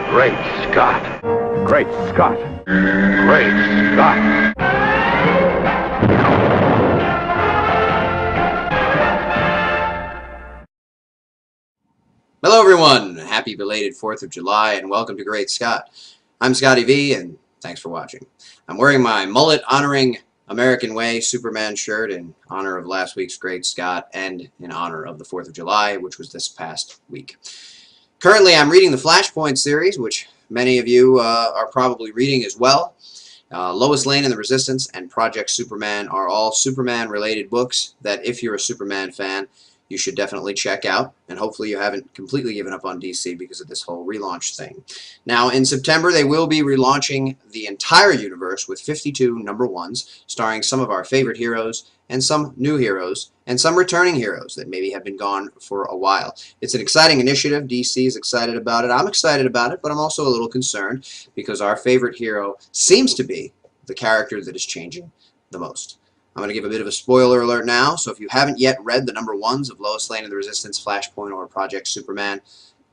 Great Scott. Great Scott. Great Scott. Hello everyone, happy belated 4th of July and welcome to Great Scott. I'm Scotty V and thanks for watching. I'm wearing my mullet honoring American Way Superman shirt in honor of last week's Great Scott and in honor of the 4th of July, which was this past week. Currently I'm reading the Flashpoint series, which many of you are probably reading as well. Lois Lane and the Resistance and Project Superman are all Superman related books that if you're a Superman fan, you should definitely check out, and hopefully you haven't completely given up on DC because of this whole relaunch thing. Now, in September, they will be relaunching the entire universe with 52 #1s, starring some of our favorite heroes, and some new heroes, and some returning heroes that maybe have been gone for a while. It's an exciting initiative. DC is excited about it. I'm excited about it, but I'm also a little concerned because our favorite hero seems to be the character that is changing the most. I'm going to give a bit of a spoiler alert now, so if you haven't yet read the #1s of Lois Lane and the Resistance, Flashpoint, or Project Superman,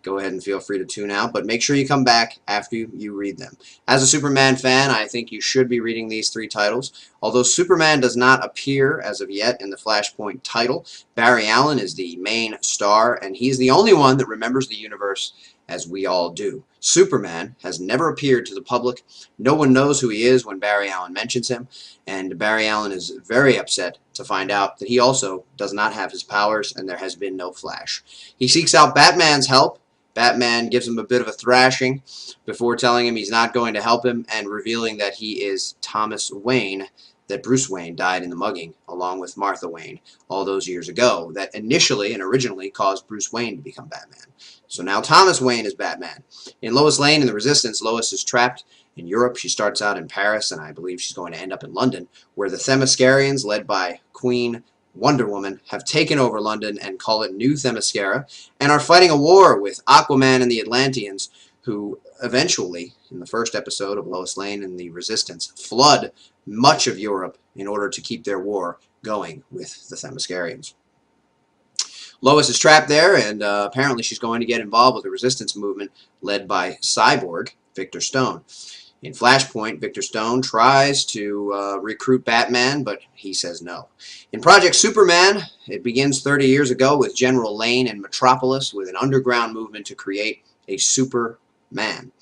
go ahead and feel free to tune out, but make sure you come back after you read them. As a Superman fan, I think you should be reading these 3 titles. Although Superman does not appear as of yet in the Flashpoint title, Barry Allen is the main star, and he's the only one that remembers the universe as we all do. Superman has never appeared to the public. No one knows who he is when Barry Allen mentions him, and Barry Allen is very upset to find out that he also does not have his powers and there has been no Flash. He seeks out Batman's help. Batman gives him a bit of a thrashing before telling him he's not going to help him and revealing that he is Thomas Wayne, that Bruce Wayne died in the mugging along with Martha Wayne all those years ago that initially and originally caused Bruce Wayne to become Batman. So now Thomas Wayne is Batman. In Lois Lane and the Resistance, Lois is trapped in Europe. She starts out in Paris, and I believe she's going to end up in London, where the Themyscirians, led by Queen Wonder Woman, have taken over London and call it New Themyscira, and are fighting a war with Aquaman and the Atlanteans, who eventually, in the first episode of Lois Lane and the Resistance, flood much of Europe in order to keep their war going with the Themyscirians. Lois is trapped there, and apparently she's going to get involved with the resistance movement led by Cyborg, Victor Stone. In Flashpoint, Victor Stone tries to recruit Batman, but he says no. In Project Superman, it begins 30 years ago with General Lane in Metropolis with an underground movement to create a Superman.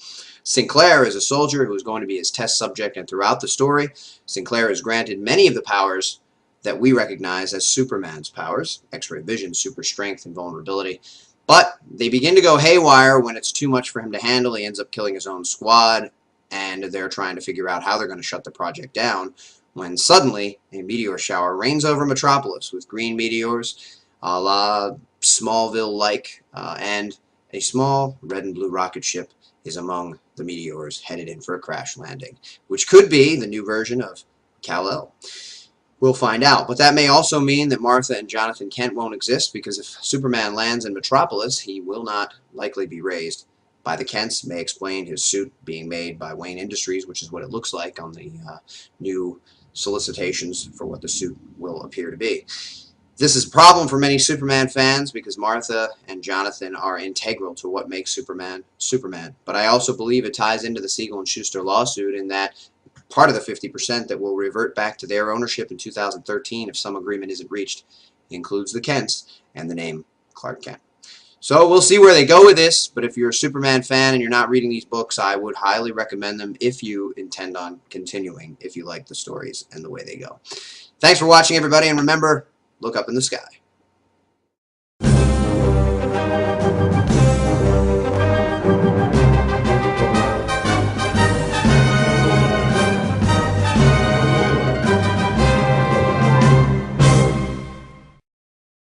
Sinclair is a soldier who is going to be his test subject, and throughout the story, Sinclair is granted many of the powers that we recognize as Superman's powers: X-ray vision, super strength, and vulnerability. But they begin to go haywire when it's too much for him to handle. He ends up killing his own squad, and they're trying to figure out how they're going to shut the project down when suddenly a meteor shower rains over Metropolis with green meteors, a la Smallville-like, and a small red and blue rocket ship is among the meteors headed in for a crash landing, which could be the new version of Kal-El. We'll find out, but that may also mean that Martha and Jonathan Kent won't exist, because if Superman lands in Metropolis, he will not likely be raised by the Kents. May explain his suit being made by Wayne Industries, which is what it looks like on the new solicitations for what the suit will appear to be. This is a problem for many Superman fans because Martha and Jonathan are integral to what makes Superman Superman. But I also believe it ties into the Siegel and Schuster lawsuit in that part of the 50% that will revert back to their ownership in 2013 if some agreement isn't reached includes the Kents and the name Clark Kent. So we'll see where they go with this, but if you're a Superman fan and you're not reading these books, I would highly recommend them if you intend on continuing, if you like the stories and the way they go. Thanks for watching, everybody, and remember, look up in the sky.